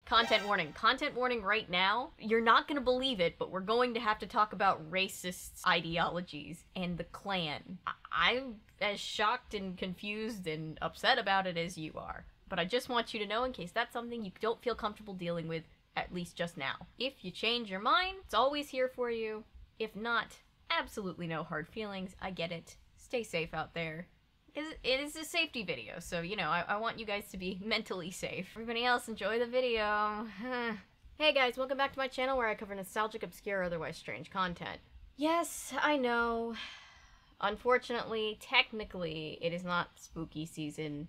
Content warning. Content warning right now. You're not gonna believe it, but we're going to have to talk about racist ideologies and the Klan. I'm as shocked and confused and upset about it as you are. But I just want you to know, in case that's something you don't feel comfortable dealing with, at least just now. If you change your mind, it's always here for you. If not, absolutely no hard feelings. I get it. Stay safe out there. It is a safety video, so, you know, I want you guys to be mentally safe. Everybody else, enjoy the video. Hey guys, welcome back to my channel where I cover nostalgic, obscure, or otherwise strange content. Yes, I know. Unfortunately, technically, it is not spooky season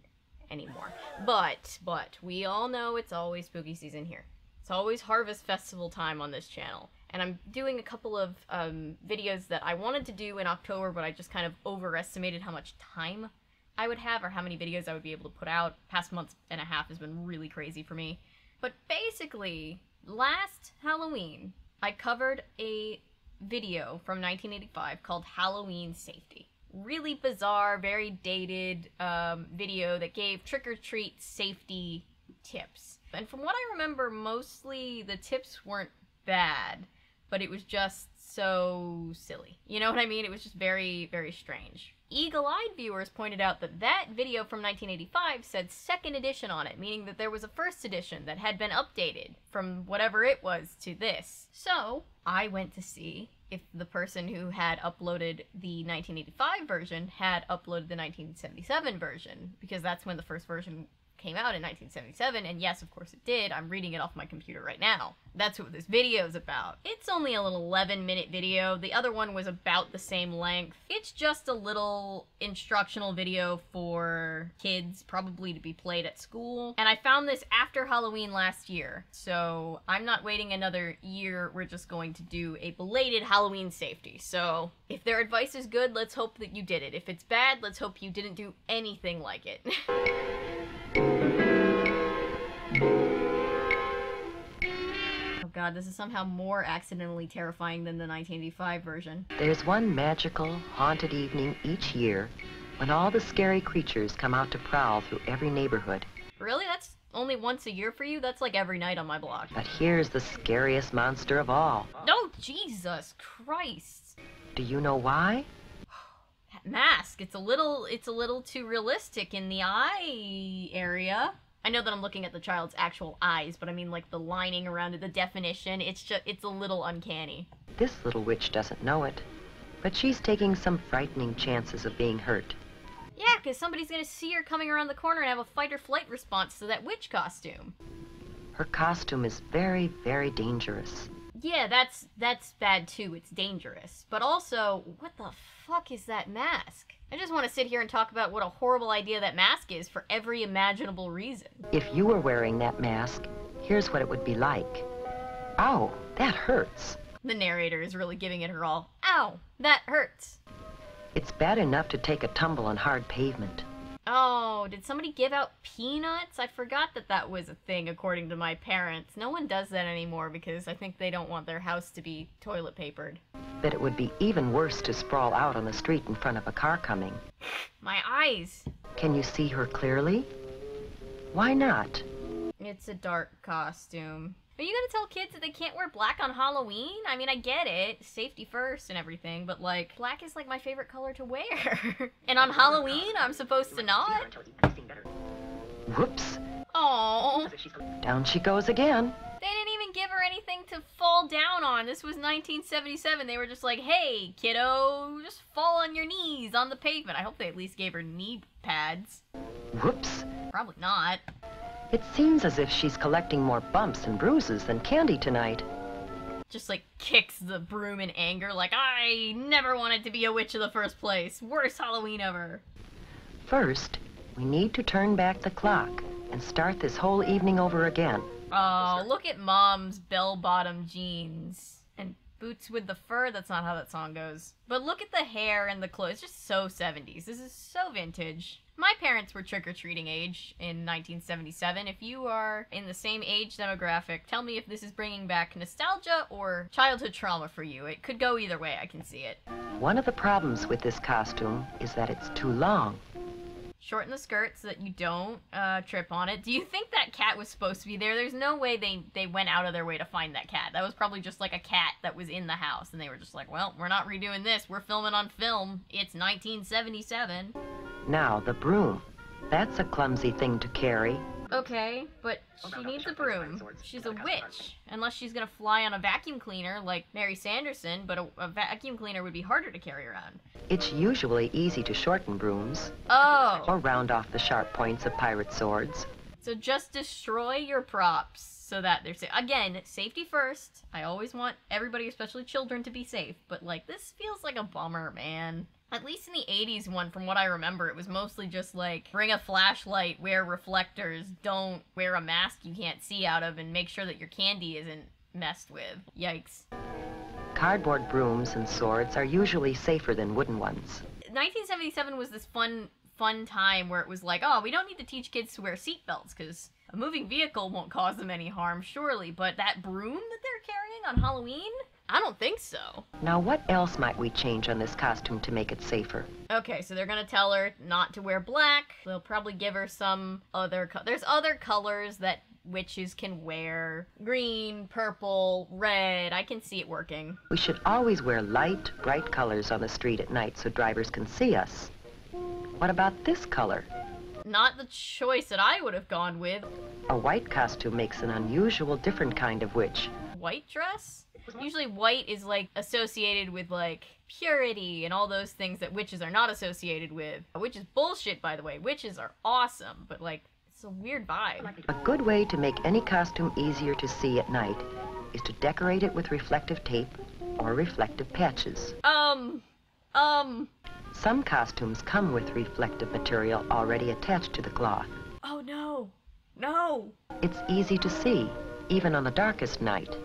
anymore. But, we all know it's always spooky season here. It's always Harvest Festival time on this channel. And I'm doing a couple of videos that I wanted to do in October, but I just kind of overestimated how much time I would have, or how many videos I would be able to put out. Past month and a half has been really crazy for me. But basically, last Halloween, I covered a video from 1985 called Halloween Safety. Really bizarre, very dated video that gave trick-or-treat safety tips. And from what I remember, mostly the tips weren't bad, but it was just so silly. You know what I mean? It was just very, very strange. Eagle-eyed viewers pointed out that that video from 1985 said 2nd edition on it, meaning that there was a 1st edition that had been updated from whatever it was to this. So, I went to see if the person who had uploaded the 1985 version had uploaded the 1977 version, because that's when the first version came out in 1977, and yes, of course it did. I'm reading it off my computer right now. That's what this video is about. It's only a little 11-minute video. The other one was about the same length. It's just a little instructional video for kids, probably to be played at school. And I found this after Halloween last year, so I'm not waiting another year. We're just going to do a belated Halloween safety. So if their advice is good, let's hope that you did it. If it's bad, let's hope you didn't do anything like it. Oh god, this is somehow more accidentally terrifying than the 1985 version. There's one magical, haunted evening each year when all the scary creatures come out to prowl through every neighborhood. Really? That's only once a year for you? That's like every night on my block. But here's the scariest monster of all. Oh, Jesus Christ. Do you know why? That mask, it's a little too realistic in the eye area. I know that I'm looking at the child's actual eyes, but I mean like the lining around it, the definition, it's a little uncanny. This little witch doesn't know it, but she's taking some frightening chances of being hurt. Yeah, because somebody's gonna see her coming around the corner and have a fight-or-flight response to that witch costume. Her costume is very, very dangerous. Yeah, that's bad too, it's dangerous. But also, what the fuck is that mask? I just want to sit here and talk about what a horrible idea that mask is for every imaginable reason. If you were wearing that mask, here's what it would be like. Ow, that hurts. The narrator is really giving it her all. Ow, that hurts. It's bad enough to take a tumble on hard pavement. Oh, did somebody give out peanuts? I forgot that that was a thing according to my parents. No one does that anymore because I think they don't want their house to be toilet papered. That it would be even worse to sprawl out on the street in front of a car coming. My eyes. Can you see her clearly? Why not? It's a dark costume. Are you gonna tell kids that they can't wear black on Halloween? I mean, I get it, safety first and everything, but like, black is like my favorite color to wear. And on Halloween, I'm supposed to not? Whoops. Oh. Down she goes again. They didn't even give her anything to fall down on. This was 1977. They were just like, hey, kiddo, just fall on your knees on the pavement. I hope they at least gave her knee pads. Whoops. Probably not. It seems as if she's collecting more bumps and bruises than candy tonight. Just like kicks the broom in anger, like, I never wanted to be a witch in the first place. Worst Halloween ever. First, we need to turn back the clock and start this whole evening over again. Oh, look at Mom's bell-bottom jeans. And boots with the fur, that's not how that song goes. But look at the hair and the clothes, it's just so 70s. This is so vintage. My parents were trick-or-treating age in 1977. If you are in the same age demographic, tell me if this is bringing back nostalgia or childhood trauma for you. It could go either way, I can see it. One of the problems with this costume is that it's too long. Shorten the skirt so that you don't trip on it. Do you think that cat was supposed to be there? There's no way they went out of their way to find that cat. That was probably just like a cat that was in the house, and they were just like, well, we're not redoing this. We're filming on film. It's 1977. Now, the broom. That's a clumsy thing to carry. Okay, but she needs a broom. She's a witch. Unless she's gonna fly on a vacuum cleaner like Mary Sanderson, but a vacuum cleaner would be harder to carry around. It's usually easy to shorten brooms. Oh. Or round off the sharp points of pirate swords. So just destroy your props so that they're safe. Again, safety first. I always want everybody, especially children, to be safe. But, like, this feels like a bummer, man. At least in the 80s one, from what I remember, it was mostly just like, bring a flashlight, wear reflectors, don't wear a mask you can't see out of, and make sure that your candy isn't messed with. Yikes. Cardboard brooms and swords are usually safer than wooden ones. 1977 was this fun time where it was like, oh, we don't need to teach kids to wear seatbelts, because a moving vehicle won't cause them any harm, surely, but that broom that they're carrying on Halloween? I don't think so. Now, what else might we change on this costume to make it safer? Okay, so they're gonna tell her not to wear black. They'll probably give her some other there's other colors that witches can wear. Green, purple, red. I can see it working. We should always wear light, bright colors on the street at night so drivers can see us. What about this color? Not the choice that I would have gone with. A white costume makes an unusual, different kind of witch. White dress? Usually white is, like, associated with, like, purity and all those things that witches are not associated with. Which is bullshit, by the way. Witches are awesome, but, like, it's a weird vibe. A good way to make any costume easier to see at night is to decorate it with reflective tape or reflective patches. Some costumes come with reflective material already attached to the cloth. Oh, no. No. It's easy to see, even on the darkest night.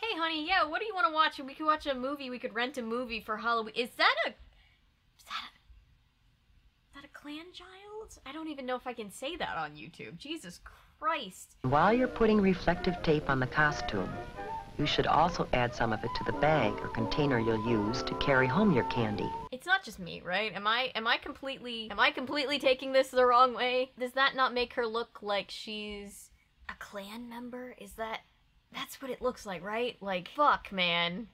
Hey, honey, yeah, what do you want to watch? We could watch a movie. We could rent a movie for Halloween. Is that a clan child? I don't even know if I can say that on YouTube. Jesus Christ. While you're putting reflective tape on the costume, you should also add some of it to the bag or container you'll use to carry home your candy. It's not just me, right? Am I completely taking this the wrong way? Does that not make her look like she's a clan member? That's what it looks like, right? Like, fuck, man.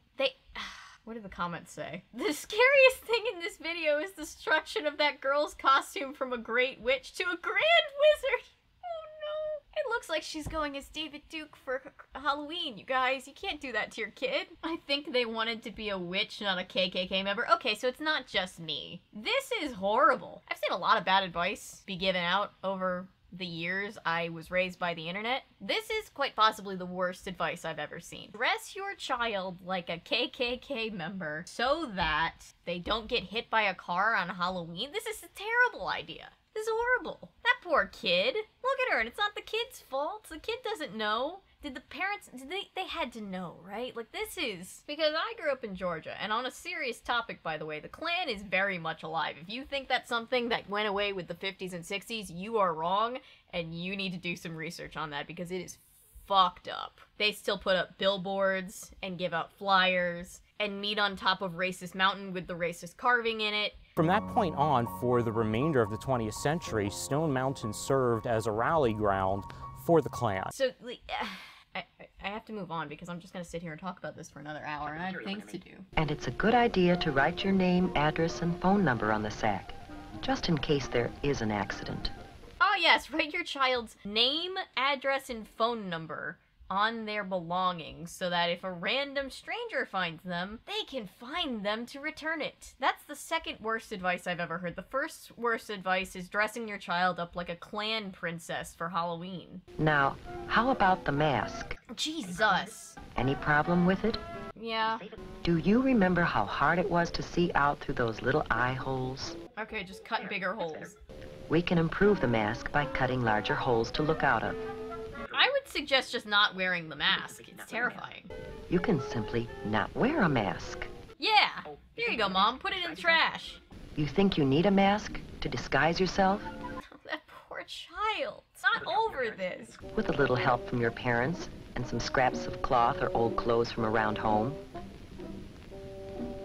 What did the comments say? The scariest thing in this video is the destruction of that girl's costume from a great witch to a grand wizard. Oh no. It looks like she's going as David Duke for Halloween, you guys. You can't do that to your kid. I think they wanted to be a witch, not a KKK member. Okay, so it's not just me. This is horrible. I've seen a lot of bad advice be given out over the years I was raised by the internet. This is quite possibly the worst advice I've ever seen. Dress your child like a KKK member so that they don't get hit by a car on Halloween. This is a terrible idea. This is horrible. That poor kid. Look at her, and it's not the kid's fault. The kid doesn't know. Did the parents, they had to know, right? Like, this is, because I grew up in Georgia, and on a serious topic, by the way, the Klan is very much alive. If you think that's something that went away with the 50s and 60s, you are wrong, and you need to do some research on that, because it is fucked up. They still put up billboards, and give out flyers, and meet on top of racist mountain with the racist carving in it. From that point on, for the remainder of the 20th century, Stone Mountain served as a rally ground for the Klan. So, I have to move on because I'm just going to sit here and talk about this for another hour, and I have things to do. And it's a good idea to write your name, address, and phone number on the sack, just in case there is an accident. Oh yes, write your child's name, address, and phone number on their belongings so that if a random stranger finds them, they can find them to return it. That's the second worst advice I've ever heard. The first worst advice is dressing your child up like a Klan princess for Halloween. Now, how about the mask? Jesus. Any problem with it? Yeah. Do you remember how hard it was to see out through those little eye holes? Okay, just cut bigger holes. We can improve the mask by cutting larger holes to look out of. I would suggest just not wearing the mask. It's terrifying. You can simply not wear a mask. Yeah. There you go, Mom. Put it in the trash. You think you need a mask to disguise yourself? That poor child. It's not over this. With a little help from your parents and some scraps of cloth or old clothes from around home.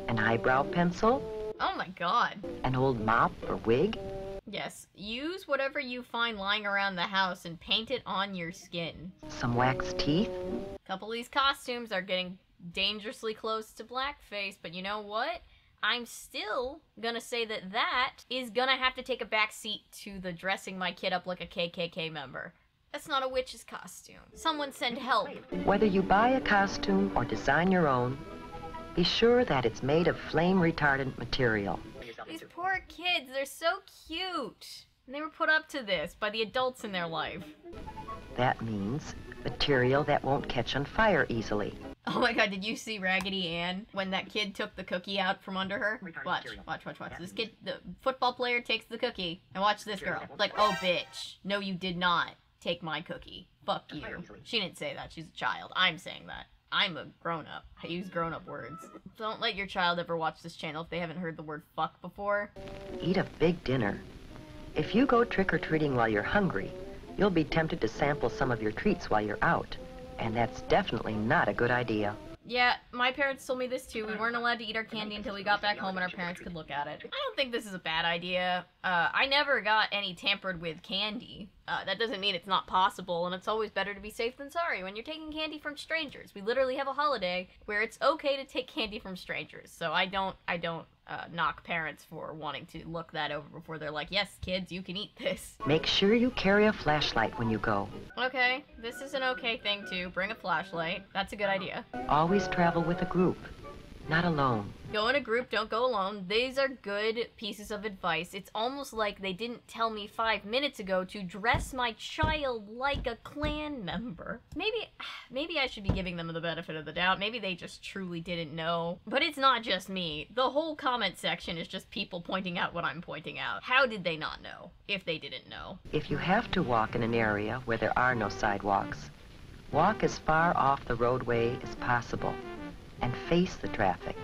An eyebrow pencil? Oh my god. An old mop or wig? Yes, use whatever you find lying around the house and paint it on your skin. Some wax teeth? A couple of these costumes are getting dangerously close to blackface, but you know what? I'm still gonna say that that is gonna have to take a back seat to the dressing my kid up like a KKK member. That's not a witch's costume. Someone send help. Whether you buy a costume or design your own, be sure that it's made of flame-retardant material. These poor kids, they're so cute. And they were put up to this by the adults in their life. That means material that won't catch on fire easily. Oh my god, did you see Raggedy Ann when that kid took the cookie out from under her? Watch. This kid, the football player takes the cookie. And watch this girl. Like, oh bitch. No, you did not take my cookie. Fuck you. She didn't say that. She's a child. I'm saying that. I'm a grown-up. I use grown-up words. Don't let your child ever watch this channel if they haven't heard the word fuck before. Eat a big dinner. If you go trick-or-treating while you're hungry, you'll be tempted to sample some of your treats while you're out. And that's definitely not a good idea. Yeah, my parents told me this too. We weren't allowed to eat our candy until we got back home and our parents could look at it. I don't think this is a bad idea. I never got any tampered with candy. That doesn't mean it's not possible, and it's always better to be safe than sorry when you're taking candy from strangers. We literally have a holiday where it's okay to take candy from strangers, so I don't knock parents for wanting to look that over before they're like, yes, kids, you can eat this. Make sure you carry a flashlight when you go. Okay, this is an okay thing too. Bring a flashlight. That's a good idea. Always travel with a group, not alone. Go in a group, don't go alone. These are good pieces of advice. It's almost like they didn't tell me 5 minutes ago to dress my child like a Klan member. Maybe I should be giving them the benefit of the doubt. Maybe they just truly didn't know. But it's not just me. The whole comment section is just people pointing out what I'm pointing out. How did they not know, if they didn't know? If you have to walk in an area where there are no sidewalks, walk as far off the roadway as possible and face the traffic.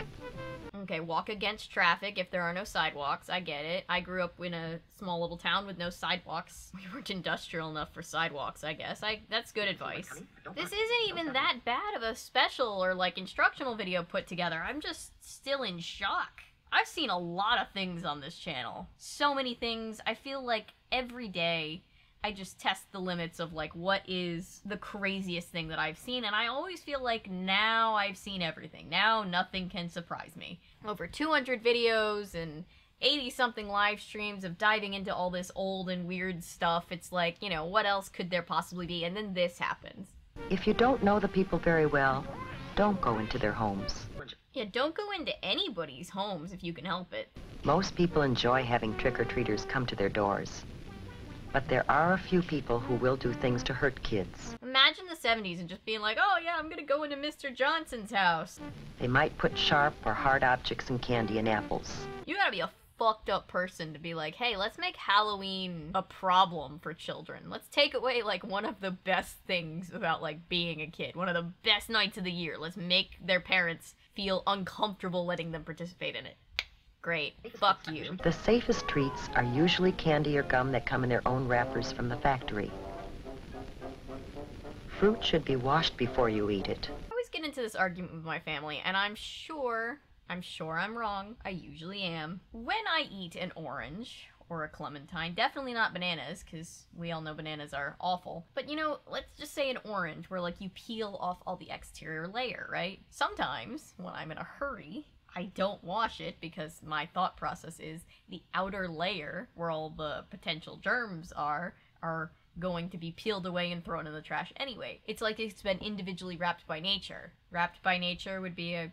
Okay, walk against traffic if there are no sidewalks. I get it. I grew up in a small little town with no sidewalks. We weren't industrial enough for sidewalks, I guess. That's good advice. This isn't even that bad of a special or, like, instructional video put together. I'm just still in shock. I've seen a lot of things on this channel. So many things. I feel like every day I just test the limits of, like, what is the craziest thing that I've seen, and I always feel like now I've seen everything. Now nothing can surprise me. Over 200 videos and 80-something live streams of diving into all this old and weird stuff. It's like, you know, what else could there possibly be? And then this happens. If you don't know the people very well, don't go into their homes. Yeah, don't go into anybody's homes if you can help it. Most people enjoy having trick-or-treaters come to their doors. But there are a few people who will do things to hurt kids. Imagine the 70s and just being like, oh yeah, I'm gonna go into Mr. Johnson's house. They might put sharp or hard objects in candy and apples. You gotta be a fucked up person to be like, hey, let's make Halloween a problem for children. Let's take away, like, one of the best things about, like, being a kid. One of the best nights of the year. Let's make their parents feel uncomfortable letting them participate in it. Great. Fuck you. The safest treats are usually candy or gum that come in their own wrappers from the factory. Fruit should be washed before you eat it. I always get into this argument with my family, and I'm sure I'm wrong. I usually am. When I eat an orange or a clementine, definitely not bananas, because we all know bananas are awful. But, you know, let's just say an orange, where, like, you peel off all the exterior layer, right? Sometimes, when I'm in a hurry, I don't wash it because my thought process is the outer layer, where all the potential germs are going to be peeled away and thrown in the trash anyway. It's like it's been individually wrapped by nature. Wrapped by Nature would be a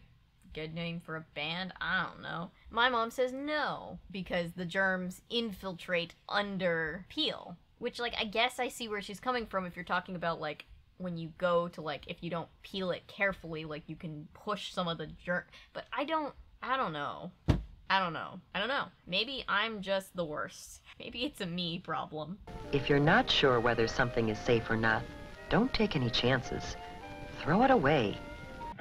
good name for a band? I don't know. My mom says no, because the germs infiltrate under peel. Which, like, I guess I see where she's coming from if you're talking about, like, when you go to, like, if you don't peel it carefully, like, you can push some of the germ. But I don't know. Maybe I'm just the worst. Maybe it's a me problem. If you're not sure whether something is safe or not, don't take any chances. Throw it away.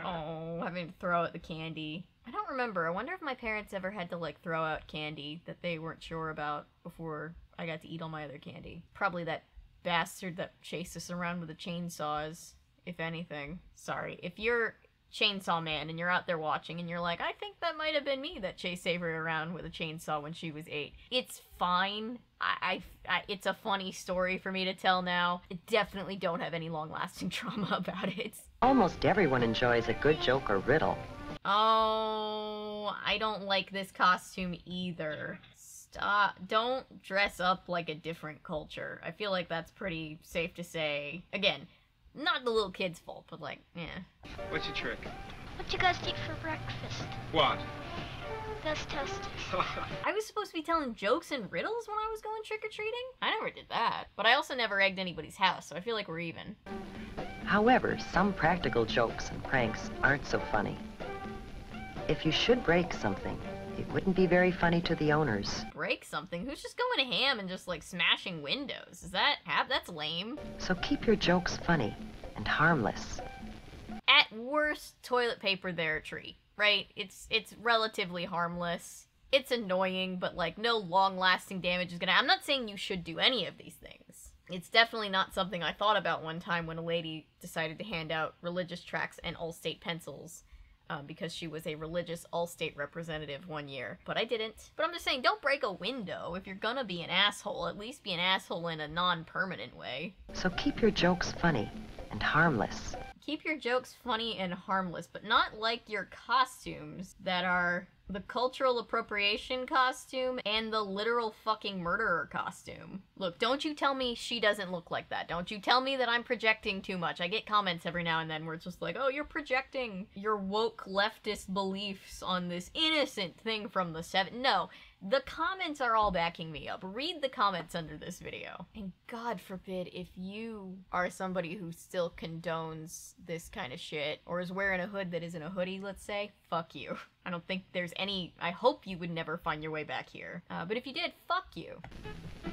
Oh, having to throw out the candy. I don't remember. I wonder if my parents ever had to, like, throw out candy that they weren't sure about before I got to eat all my other candy. Probably that bastard that chased us around with the chainsaws, if anything. Sorry. If you're Chainsaw Man and you're out there watching and you're like, I think that might have been me that chased Avery around with a chainsaw when she was 8. It's fine. It's a funny story for me to tell now. I definitely don't have any long-lasting trauma about it. Almost everyone enjoys a good joke or riddle. Oh, I don't like this costume either. Stop. Don't dress up like a different culture. I feel like that's pretty safe to say. Again, not the little kid's fault, but like, yeah. What's your trick? What you guys eat for breakfast? What? Gus toasted. I was supposed to be telling jokes and riddles when I was going trick-or-treating? I never did that. But I also never egged anybody's house, so I feel like we're even. However, some practical jokes and pranks aren't so funny. If you should break something, it wouldn't be very funny to the owners. Break something? Who's just going to ham and just like smashing windows? That's lame. So keep your jokes funny and harmless. At worst, toilet paper their tree, right? It's relatively harmless. It's annoying, but like no long-lasting damage is gonna. I'm not saying you should do any of these things. It's definitely not something I thought about one time when a lady decided to hand out religious tracts and Allstate pencils. Because she was a religious Allstate representative one year. But I didn't. But I'm just saying, don't break a window. If you're gonna be an asshole, at least be an asshole in a non-permanent way. So keep your jokes funny and harmless. Keep your jokes funny and harmless, but not like your costumes that are the cultural appropriation costume and the literal fucking murderer costume. Look, don't you tell me she doesn't look like that. Don't you tell me that I'm projecting too much. I get comments every now and then where it's just like, oh, you're projecting your woke leftist beliefs on this innocent thing from the 70s. No, the comments are all backing me up. Read the comments under this video. And God forbid if you are somebody who still condones this kind of shit, or is wearing a hood that isn't a hoodie, let's say, fuck you. I don't think there's any... I hope you would never find your way back here. But if you did, fuck you.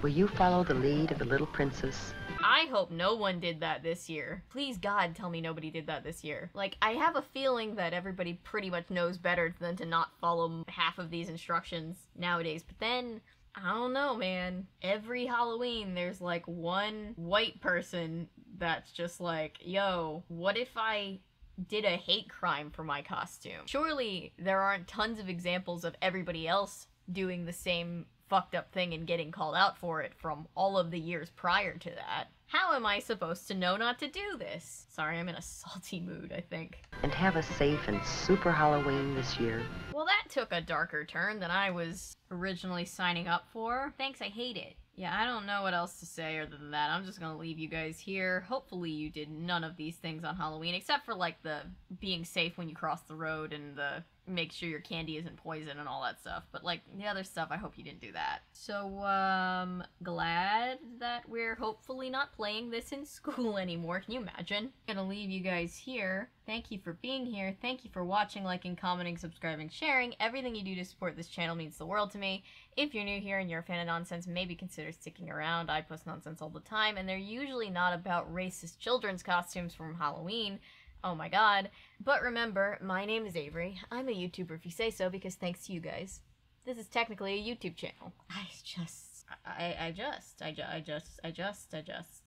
Will you follow the lead of the little princess? I hope no one did that this year. Please, God, tell me nobody did that this year. Like, I have a feeling that everybody pretty much knows better than to not follow half of these instructions nowadays. But then, I don't know, man. Every Halloween, there's like one white person that's just like, yo, what if I did a hate crime for my costume? Surely there aren't tons of examples of everybody else doing the same fucked up thing and getting called out for it from all of the years prior to that. How am I supposed to know not to do this? Sorry, I'm in a salty mood, I think. And have a safe and super Halloween this year. Well, that took a darker turn than I was originally signing up for. Thanks, I hate it. Yeah, I don't know what else to say other than that. I'm just gonna leave you guys here. Hopefully you did none of these things on Halloween, except for, like, the being safe when you cross the road and the make sure your candy isn't poison and all that stuff. But, like, the other stuff, I hope you didn't do that. So, glad that we're hopefully not playing this in school anymore. Can you imagine? I'm gonna leave you guys here. Thank you for being here. Thank you for watching, liking, commenting, subscribing, sharing. Everything you do to support this channel means the world to me. If you're new here and you're a fan of nonsense, maybe consider sticking around. I post nonsense all the time, and they're usually not about racist children's costumes from Halloween. Oh my god. But remember, my name is Avery. I'm a YouTuber if you say so, because thanks to you guys, this is technically a YouTube channel. I just